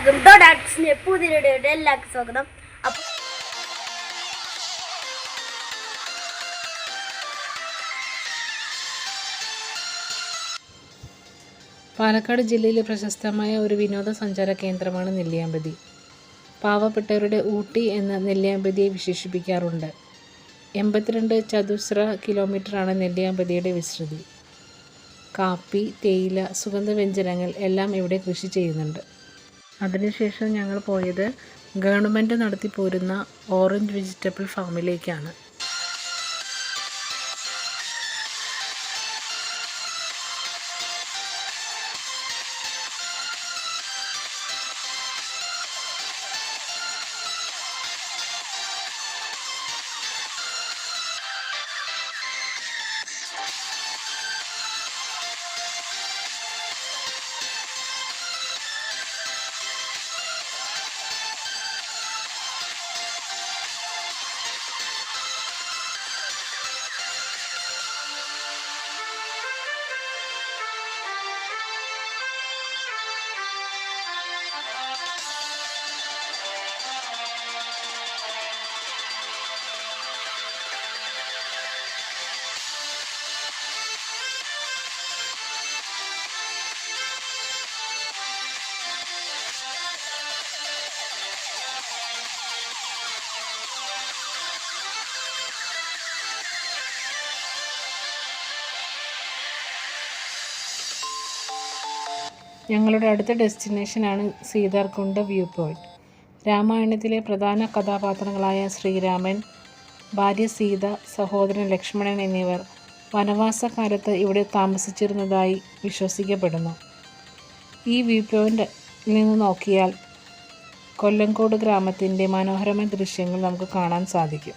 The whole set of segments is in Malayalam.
എല്ലാവർക്കും ഡോഡാക്സിന്റെ പുതിയ വീഡിയോയുടെ എല്ലാവർക്കും സ്വാഗതം. അപ്പോൾ പാലക്കാട് ജില്ലയിലെ പ്രശസ്തമായ ഒരു വിനോദസഞ്ചാര കേന്ദ്രമാണ് നെല്ലിയാമ്പതി. പാവപ്പെട്ടവരുടെ ഊട്ടി എന്ന് നെല്ലിയാമ്പതിയെ വിശേഷിപ്പിക്കാറുണ്ട്. 82 ചതുശ്ര കിലോമീറ്ററാണ് നെല്ലിയാമ്പതിയുടെ വിസ്തൃതി. കാപ്പി, തേയില, സുഗന്ധവ്യഞ്ജനങ്ങൾ എല്ലാം ഇവിടെ കൃഷി ചെയ്യുന്നുണ്ട്. അതിനുശേഷം ഞങ്ങൾ പോയത് ഗവൺമെൻറ് നടത്തിപ്പോരുന്ന ഓറഞ്ച് വെജിറ്റബിൾ ഫാമിലേക്കാണ്. ഞങ്ങളുടെ അടുത്ത ഡെസ്റ്റിനേഷനാണ് സീതാർകുണ്ട് വ്യൂ പോയിൻറ്റ്. രാമായണത്തിലെ പ്രധാന കഥാപാത്രങ്ങളായ ശ്രീരാമൻ, ഭാര്യ സീത, സഹോദരൻ ലക്ഷ്മണൻ എന്നിവർ വനവാസകാലത്ത് ഇവിടെ താമസിച്ചിരുന്നതായി വിശ്വസിക്കപ്പെടുന്നു. ഈ വ്യൂ പോയിൻറ്റിൽ നിന്ന് നോക്കിയാൽ കൊല്ലങ്കോട് ഗ്രാമത്തിൻ്റെ മനോഹരമായ ദൃശ്യങ്ങൾ നമുക്ക് കാണാൻ സാധിക്കും.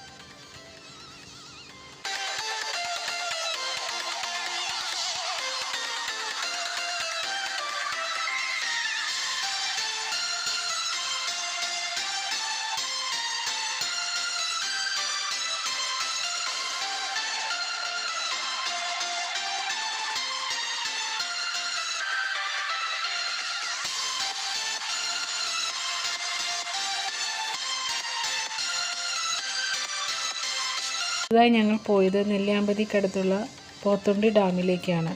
അടുത്തതായി ഞങ്ങൾ പോയത് നെല്ലിയാമ്പതിക്കടുത്തുള്ള പോത്തുണ്ടി ഡാമിലേക്കാണ്.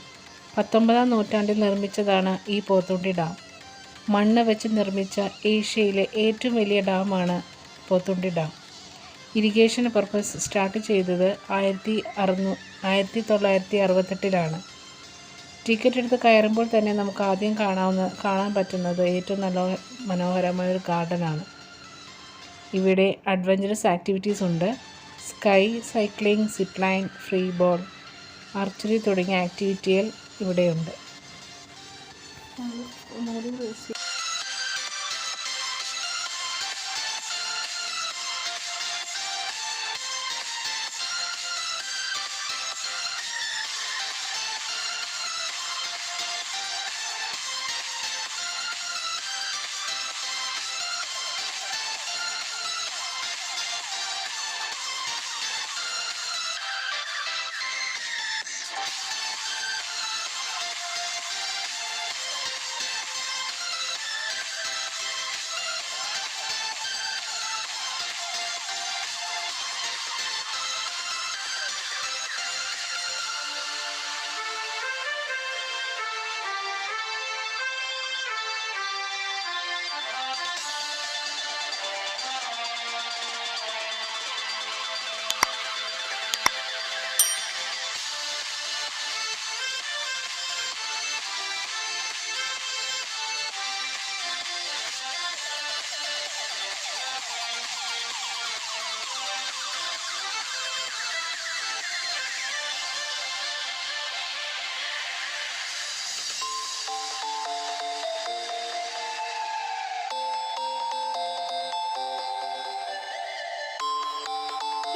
19-ാം നൂറ്റാണ്ടിൽ നിർമ്മിച്ചതാണ് ഈ പോത്തുണ്ടി ഡാം. മണ്ണ് വെച്ച് നിർമ്മിച്ച ഏഷ്യയിലെ ഏറ്റവും വലിയ ഡാമാണ് Pothundi dam. Irrigation purpose start ചെയ്തത് 1968-ലാണ്. ടിക്കറ്റ് എടുത്ത് കയറുമ്പോൾ തന്നെ നമുക്ക് ആദ്യം കാണാൻ പറ്റുന്നത് ഏറ്റവും നല്ല മനോഹരമായ ഒരു ഗാർഡനാണ്. ഇവിടെ അഡ്വഞ്ചറസ് ആക്ടിവിറ്റീസ് ഉണ്ട്. Sky cycling, zip line, free ball, archery തുടങ്ങിയ ആക്ടിവിറ്റികൾ ഇവിടെയുണ്ട്.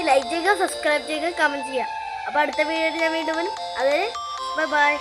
ലൈക്ക് ചെയ്യുക, സബ്സ്ക്രൈബ് ചെയ്യുക, കമൻറ്റ് ചെയ്യുക. അപ്പോൾ അടുത്ത വീഡിയോയിൽ ഞാൻ വീണ്ടും വരും. അതുവരെ ബൈ ബൈ.